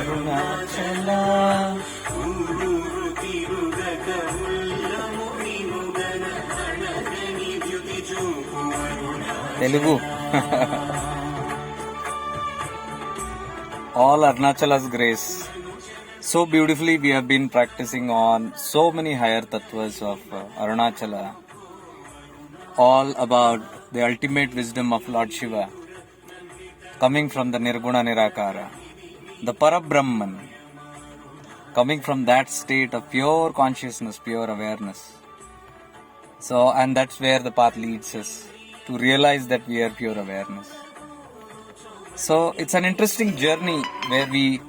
Arunachala Telugu. All Arunachala's grace. So beautifully we have been practicing on so many higher tattvas of Arunachala. All about the ultimate wisdom of Lord Shiva, coming from the Nirguna Nirakara, the Parabrahman, coming from that state of pure consciousness, pure awareness. So, and that's where the path leads us, to realize that we are pure awareness. So, it's an interesting journey where we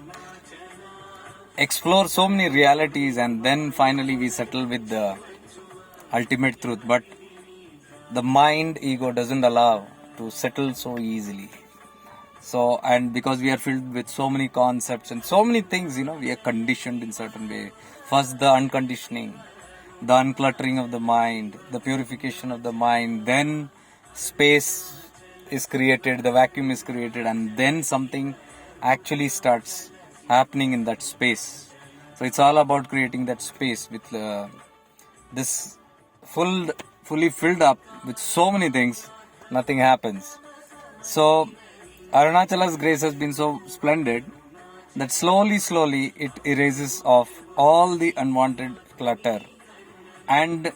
explore so many realities and then finally we settle with the ultimate truth. But the mind, ego doesn't allow to settle so easily. So, and because we are filled with so many concepts and so many things, we are conditioned in certain way. First the unconditioning, the uncluttering of the mind, the purification of the mind, then space is created, the vacuum is created, and then something actually starts happening in that space. So it's all about creating that space with this fully filled up with so many things, nothing happens. So Arunachala's grace has been so splendid that slowly it erases off all the unwanted clutter. And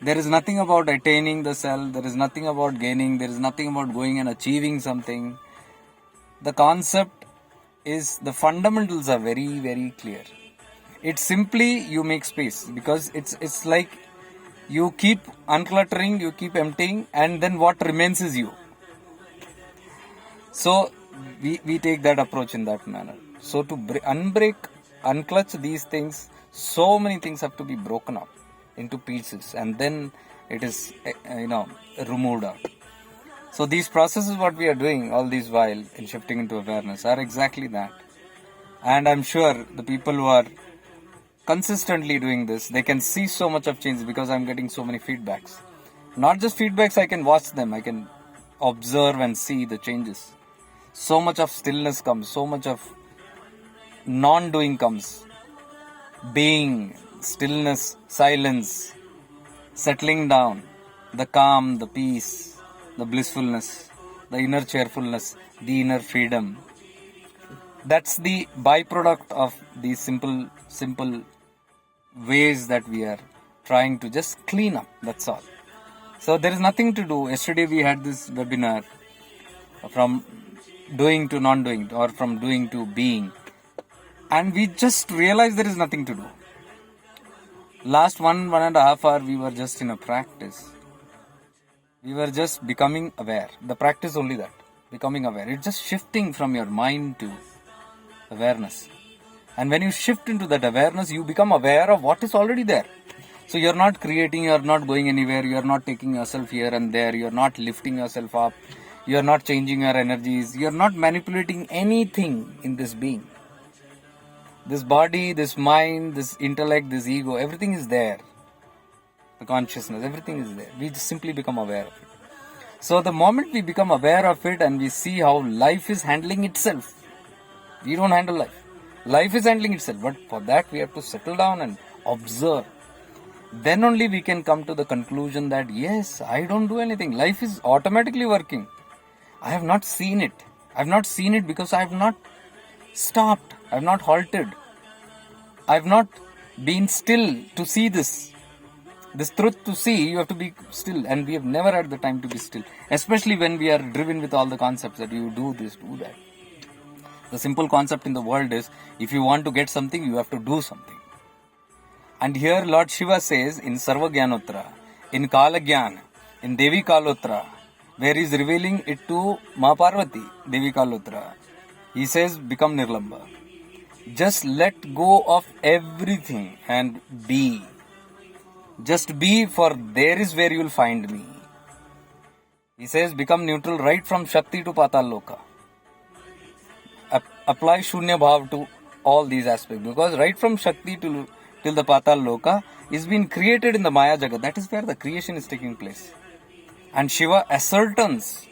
there is nothing about attaining the self, there is nothing about gaining, there is nothing about going and achieving something. The concept is, the fundamentals are very, very clear. It's simply you make space, because it's like you keep uncluttering, you keep emptying, and then what remains is you. So we take that approach in that manner. So to unclutch these things, so many things have to be broken up into pieces, and then it is removed out. So these processes, what we are doing all this while in shifting into awareness, are exactly that. And I'm sure the people who are consistently doing this, they can see so much of change, because I'm getting so many feedbacks. Not just feedbacks, I can watch them, I can observe and see the changes. So much of stillness comes, so much of non-doing comes. Being, stillness, silence, settling down, the calm, the peace, the blissfulness, the inner cheerfulness, the inner freedom. That's the byproduct of these simple ways that we are trying to just clean up, that's all. So there is nothing to do. Yesterday we had this webinar, from doing to non-doing, or from doing to being, and we just realized there is nothing to do. Last one and a half hour we were just in a practice. We were just becoming aware. The practice only that, becoming aware. It's just shifting from your mind to awareness. And when you shift into that awareness, you become aware of what is already there. So you're not creating, you're not going anywhere, you're not taking yourself here and there, you're not lifting yourself up, you're not changing your energies, you're not manipulating anything in this being. This body, this mind, this intellect, this ego, everything is there. The consciousness, everything is there. We just simply become aware of it. So the moment we become aware of it and we see how life is handling itself, we don't handle life. Life is handling itself, but for that we have to settle down and observe. Then only we can come to the conclusion that yes, I don't do anything. Life is automatically working. I have not seen it. I have not seen it because I have not stopped. I have not halted. I have not been still to see this. This truth to see, you have to be still. And we have never had the time to be still. Especially when we are driven with all the concepts that you do this, do that. The simple concept in the world is, if you want to get something, you have to do something. And here Lord Shiva says in Sarva Gyanotra, in Kala Gyan, in Devi Kalotra, where he is revealing it to Ma Parvati, Devi Kalotra, he says, become Nirlamba. Just let go of everything and be. Just be, for there is where you will find me. He says, become neutral right from Shakti to Patal Loka. Apply Shunya Bhav to all these aspects, because right from Shakti till the Patal Loka is being created in the Maya Jagat. That is where the creation is taking place. And Shiva ascertains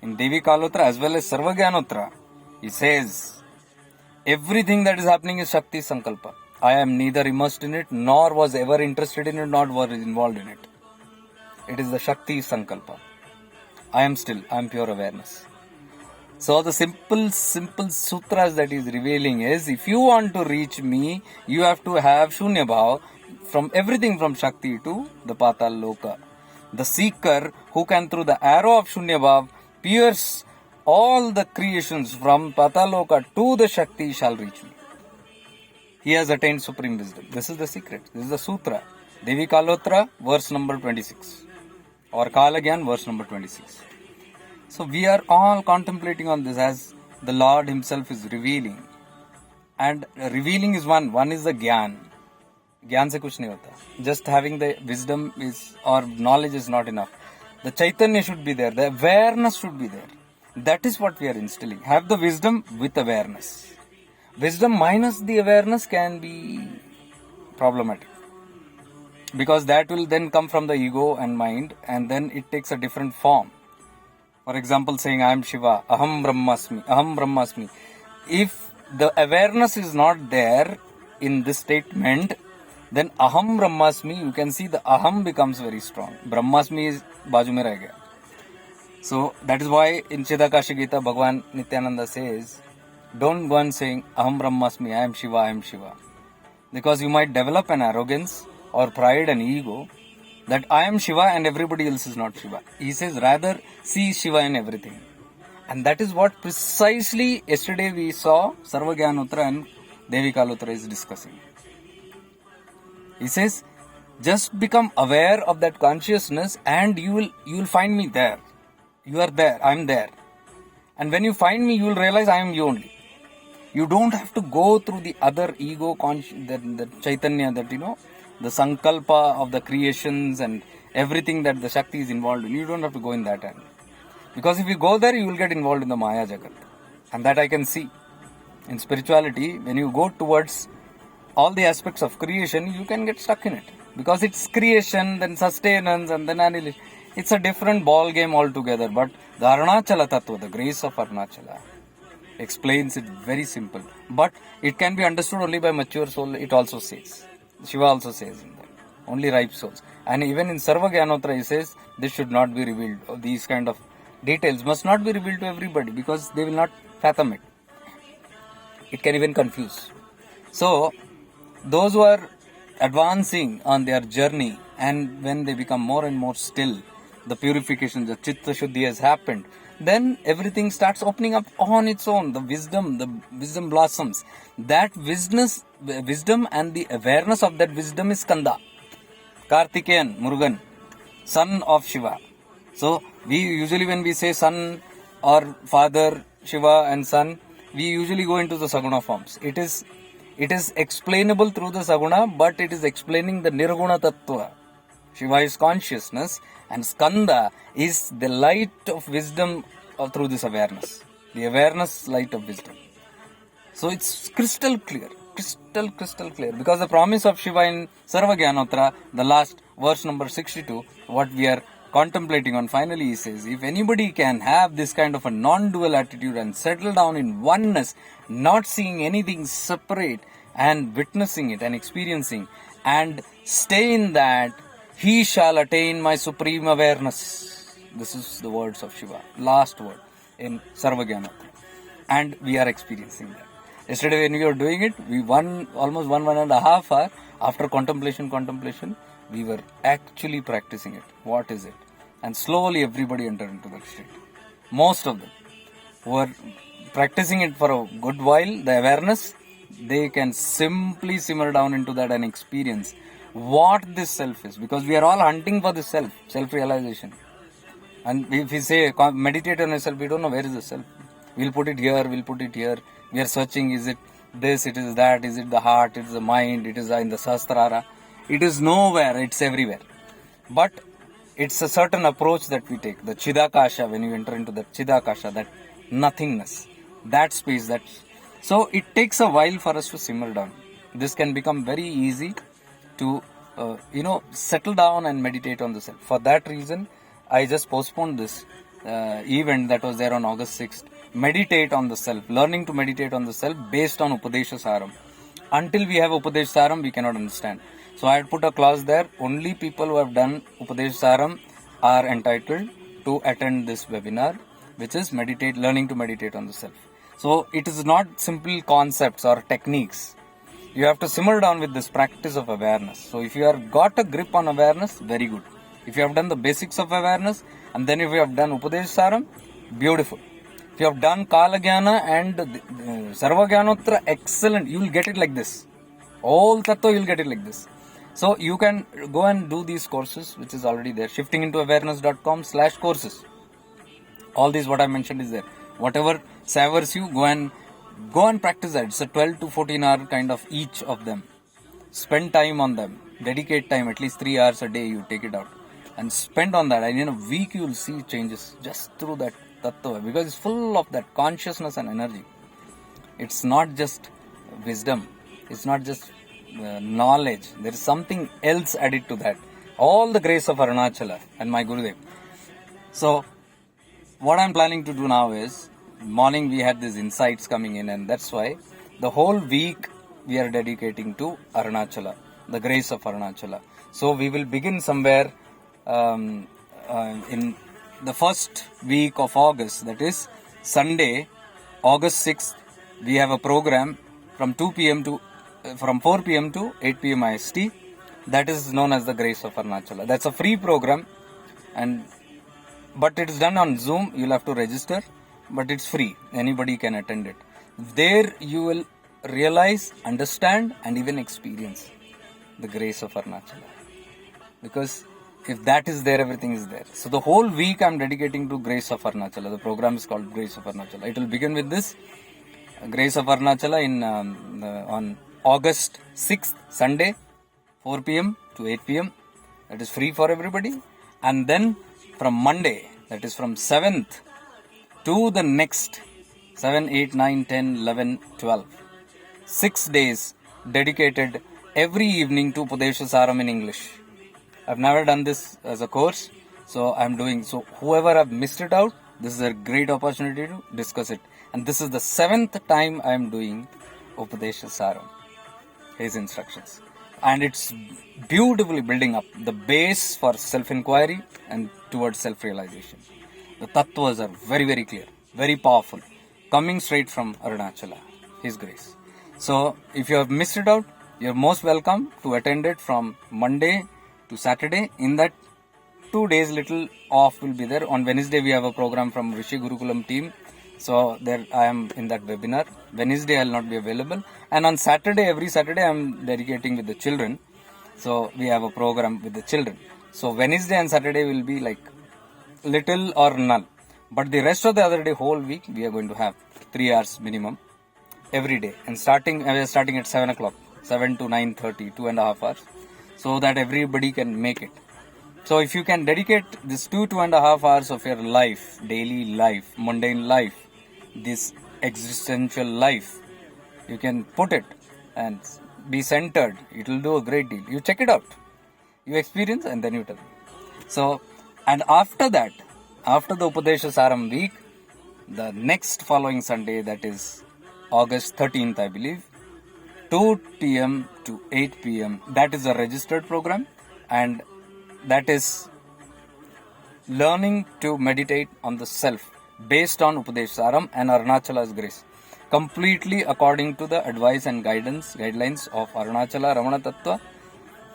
in Devi Kalotra as well as Sarvagyanatra. He says, everything that is happening is Shakti Sankalpa. I am neither immersed in it, nor was ever interested in it, nor was involved in it. It is the Shakti Sankalpa. I am still, I am pure awareness. So the simple sutras that is revealing is, if you want to reach me, you have to have Shunya Bhav from everything from Shakti to the Patal Loka. The seeker who can through the arrow of Shunya Bhav pierce all the creations from Pataloka to the Shakti shall reach me. He has attained supreme wisdom. This is the secret. This is the sutra. Devi Kalotra, verse number 26. Or Kalagyan, verse number 26. So we are all contemplating on this as the Lord Himself is revealing. And revealing is one. One is the Gyan. Gyan se kuch nahi hota. Just having the wisdom is or knowledge is not enough. The Chaitanya should be there. The awareness should be there. That is what we are instilling. Have the wisdom with awareness. Wisdom minus the awareness can be problematic. Because that will then come from the ego and mind, and then it takes a different form. For example, saying I am Shiva, Aham Brahmasmi, Aham Brahmasmi. If the awareness is not there in this statement, then Aham Brahmasmi, you can see the Aham becomes very strong. Brahmasmi is Baju mein reh gaya. So that is why in Chidakashi Gita, Bhagwan Nityananda says, don't go on saying Aham Brahmasmi, I am Shiva, I am Shiva. Because you might develop an arrogance or pride and ego that I am Shiva and everybody else is not Shiva. He says rather see Shiva in everything. And that is what precisely yesterday we saw Sarvagyanatra and Devi Kalotra is discussing. He says just become aware of that consciousness and you will find me there. You are there, I am there. And when you find me, you will realize I am you only. You don't have to go through the other ego, the Chaitanya, that the Sankalpa of the creations and everything that the Shakti is involved in. You don't have to go in that end. Because if you go there, you will get involved in the Maya Jagat. And that I can see. In spirituality, when you go towards all the aspects of creation, you can get stuck in it. Because it's creation, then sustenance, and then annihilation. It's a different ball game altogether. But the Arunachala Tatva, the grace of Arunachala, explains it very simple. But it can be understood only by mature soul, it also says. Shiva also says in that. Only ripe souls. And even in Sarvagyanatra he says, this should not be revealed. These kind of details must not be revealed to everybody because they will not fathom it. It can even confuse. So, those who are advancing on their journey and when they become more and more still, the purification, the Chitta Shuddhi has happened, then everything starts opening up on its own. The wisdom blossoms. That wisdom and the awareness of that wisdom is Kanda. Kartikeyan, Murugan, son of Shiva. So, we usually when we say son or father, Shiva and son, we usually go into the Saguna forms. It is explainable through the Saguna, but it is explaining the Nirguna Tattva. Shiva is consciousness and Skanda is the light of wisdom through this awareness. The awareness light of wisdom. So it's crystal clear. Crystal clear. Because the promise of Shiva in Sarvagyanatra, the last verse number 62, what we are contemplating on finally he says, if anybody can have this kind of a non-dual attitude and settle down in oneness, not seeing anything separate and witnessing it and experiencing and stay in that, he shall attain my supreme awareness. This is the words of Shiva. Last word in Sarvagyanatra. And we are experiencing that. Yesterday when we were doing it, we almost one and a half hour after contemplation, we were actually practicing it. What is it? And slowly everybody entered into that state. Most of them who are practicing it for a good while, the awareness, they can simply simmer down into that and experience what this self is. Because we are all hunting for the self-realization. And if we say meditate on yourself, we don't know where is the self. We'll put it here. We are searching, is it this, it is that, is it the heart, it is the mind, it is in the Sahasrara. It is nowhere, it's everywhere. But it's a certain approach that we take. The Chidakasha, when you enter into the Chidakasha, that nothingness, that space, so it takes a while for us to simmer down. This can become very easy to, settle down and meditate on the self. For that reason, I just postponed this event that was there on August 6th. Meditate on the self, learning to meditate on the self based on Upadesa Saram. Until we have Upadesa Saram, we cannot understand. So I had put a clause there, only people who have done Upadesa Saram are entitled to attend this webinar, which is learning to meditate on the self. So it is not simple concepts or techniques. You have to simmer down with this practice of awareness. So if you have got a grip on awareness, very good. If you have done the basics of awareness, and then if you have done Upadesa Saram, beautiful. If you have done Kala Jnana and Sarva Jnanottara, excellent. You will get it like this. All Tattva, you will get it like this. So you can go and do these courses, which is already there. shiftingintoawareness.com/courses. All these what I mentioned is there. Whatever savors you, go and practice that. It's a 12 to 14 hour kind of each of them. Spend time on them. Dedicate time, at least 3 hours a day. You take it out and spend on that. And in a week you will see changes just through that tattva, because it's full of that consciousness and energy. It's not just wisdom. It's not just knowledge. There is something else added to that. All the grace of Arunachala and my Gurudev. So what I'm planning to do now is, morning we had these insights coming in, and that's why the whole week we are dedicating to Arunachala, the grace of Arunachala. So we will begin somewhere in the first week of August, that is Sunday, August 6th. We have a program from 4 p.m. to 8 p.m. IST. That is known as the Grace of Arunachala. That's a free program, but it is done on Zoom. You'll have to register, but it's free. Anybody can attend it. There you will realize, understand, and even experience the grace of Arunachala. Because if that is there, everything is there. So the whole week I'm dedicating to Grace of Arunachala. The program is called Grace of Arunachala. It will begin with this Grace of Arunachala on August 6th, Sunday, 4 p.m. to 8 p.m. That is free for everybody. And then from Monday, that is from 7th to the next 7, 8, 9, 10, 11, 12. 6 days dedicated every evening to Upadesa Saram in English. I've never done this as a course, so I'm doing. So whoever have missed it out, this is a great opportunity to discuss it. And this is the 7th time I'm doing Upadesa Saram, his instructions. And it's beautifully building up the base for self-inquiry and towards self-realization. The tattvas are very, very clear, very powerful, coming straight from Arunachala, his grace. So if you have missed it out, you're most welcome to attend it from Monday to Saturday. In that 2 days, little off will be there. On Wednesday, we have a program from Rishi Gurukulam team. So there I am in that webinar. Wednesday, I will not be available. And on Saturday, every Saturday, I am dedicating with the children. So we have a program with the children. So Wednesday and Saturday will be like little or none. But the rest of the other day, whole week, we are going to have 3 hours minimum every day. And we are starting at 7 o'clock, 7 to 9:30, 2.5 hours. So that everybody can make it. So if you can dedicate this 2.5 hours of your life, daily life, mundane life, this existential life, you can put it and be centered. It will do a great deal. You check it out. You experience and then you tell me. So, and after that, after the Upadesa Saram week, the next following Sunday, that is August 13th, I believe, 2 p.m. to 8 p.m. That is a registered program, and that is learning to meditate on the self based on Upadesa Saram and Arunachala's grace, completely according to the advice and guidelines of Arunachala, Ramana Tatva,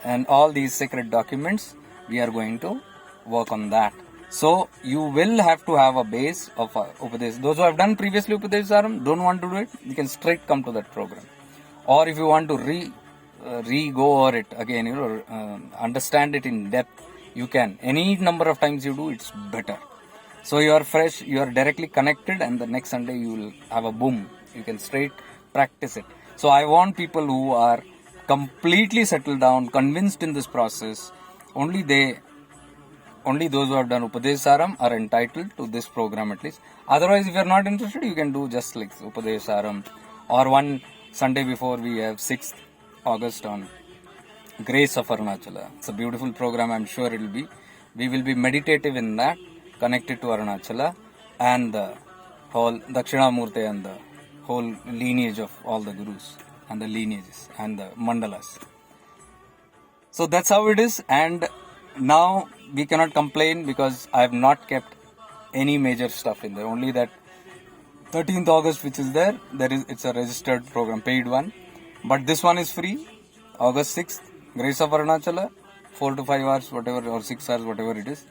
and all these sacred documents. We are going to work on that. So you will have to have a base of Upadesa. Those who have done previously Upadesa Saram, don't want to do it, you can straight come to that program. Or if you want to re-go over it again, understand it in depth, you can. Any number of times you do, it's better. So you are fresh, you are directly connected, and the next Sunday you will have a boom. You can straight practice it. So I want people who are completely settled down, convinced in this process. Only those who have done Upadesa Saram are entitled to this program at least. Otherwise, if you are not interested, you can do just like Upadesa Saram, or one Sunday before we have 6th August on Grace of Arunachala. It's a beautiful program. I'm sure it will be We will be meditative in that, connected to Arunachala and the whole Dakshinamurti and the whole lineage of all the gurus and the lineages and the mandalas. So that's how it is, and now we cannot complain because I have not kept any major stuff in there. Only that 13th August which is there, it's a registered program, paid one. But this one is free, August 6th, Grace of Arunachala, 4 to 5 hours, whatever, or 6 hours, whatever it is.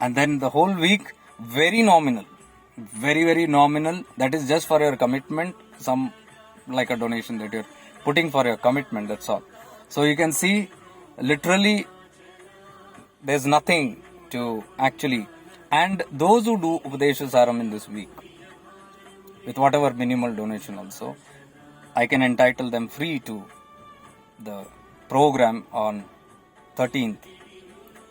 And then the whole week, very nominal, very, very nominal. That is just for your commitment, some like a donation that you're putting for your commitment, that's all. So you can see, literally, there's nothing to actually, and those who do Upadesa Saram in this week, with whatever minimal donation also, I can entitle them free to the program on 13th.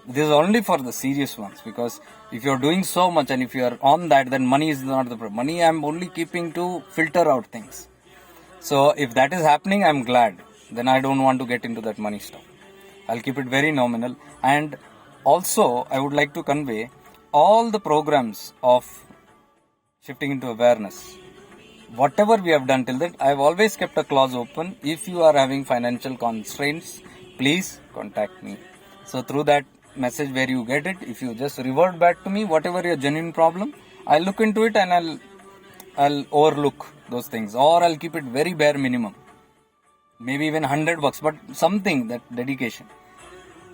This is only for the serious ones, because if you're doing so much and if you're on that, then money is not the problem. Money I'm only keeping to filter out things. So if that is happening, I'm glad. Then I don't want to get into that money stuff. I'll keep it very nominal. And also, I would like to convey all the programs of shifting into awareness. Whatever we have done till that, I have always kept a clause open. If you are having financial constraints, please contact me. So through that message where you get it, if you just revert back to me, whatever your genuine problem, I'll look into it and I'll overlook those things, or I'll keep it very bare minimum. Maybe even $100, but something, that dedication.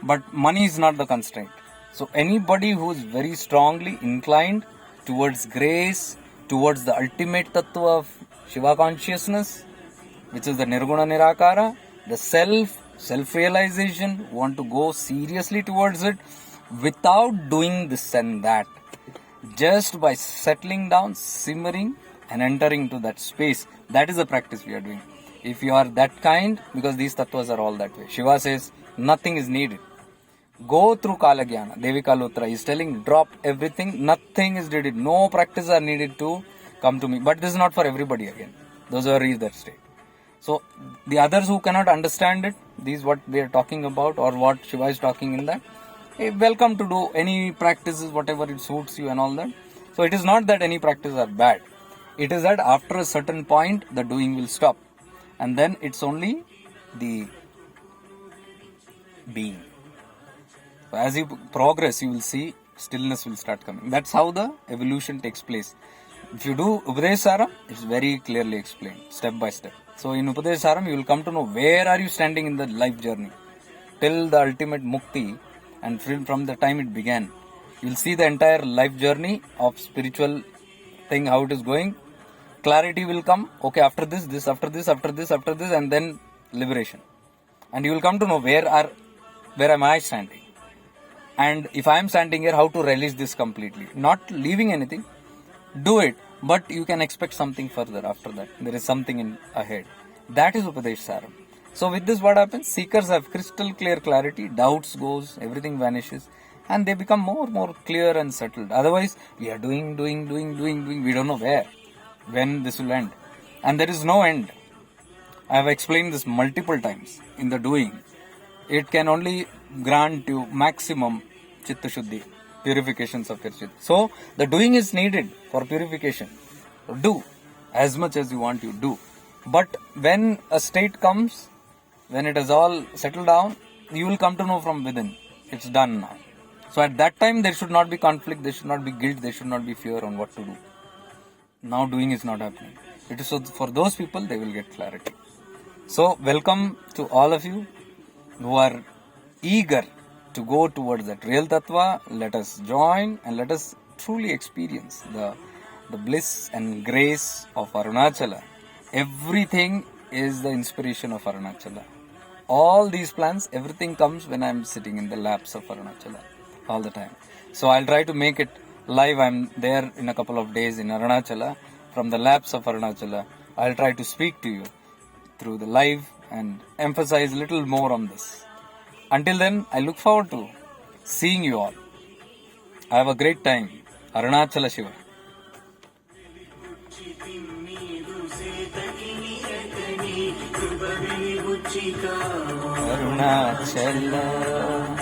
But money is not the constraint. So anybody who is very strongly inclined towards grace, towards the ultimate tattva of Shiva consciousness, which is the Nirguna Nirakara, the self-realization, want to go seriously towards it without doing this and that. Just by settling down, simmering and entering into that space. That is the practice we are doing. If you are that kind, because these tattvas are all that way. Shiva says nothing is needed. Go through Kala Jnana. Devi Kalotra is telling, drop everything, nothing is needed. No practice are needed to come to me. But this is not for everybody again. Those who reach that state. So the others who cannot understand it, these what they are talking about or what Shiva is talking in that, welcome to do any practices, whatever it suits you and all that. So it is not that any practices are bad. It is that after a certain point, the doing will stop. And then it's only the being. So as you progress, you will see stillness will start coming. That's how the evolution takes place. If you do Upadesa Saram, it's very clearly explained, step by step. So in Upadesa Saram, you will come to know where are you standing in the life journey till the ultimate mukti, and from the time it began. You will see the entire life journey of spiritual thing, how it is going. Clarity will come. Okay, after this, after this, and then liberation. And you will come to know where am I standing. And if I am standing here, how to release this completely. Not leaving anything. Do it. But you can expect something further after that. There is something in ahead. That is Upadesa Saram. So with this what happens? Seekers have crystal clear clarity. Doubts goes. Everything vanishes. And they become more clear and settled. Otherwise, we are doing. We don't know where. When this will end. And there is no end. I have explained this multiple times. In the doing, it can only grant you maximum Chitta Shuddhi, purifications of your Chitta. So, the doing is needed for purification. Do as much as you want, you do. But when a state comes, when it is all settled down, you will come to know from within. It's done now. So at that time, there should not be conflict, there should not be guilt, there should not be fear on what to do. Now doing is not happening. It is so for those people, they will get clarity. So welcome to all of you who are eager to go towards that real tattva. Let us join and let us truly experience the bliss and grace of Arunachala. Everything is the inspiration of Arunachala. All these plans, everything comes when I am sitting in the laps of Arunachala all the time. So I'll try to make it live. I'm there in a couple of days in Arunachala. From the laps of Arunachala, I'll try to speak to you through the live and emphasize a little more on this. Until then, I look forward to seeing you all. Have a great time. Arunachala Shiva. Arunachala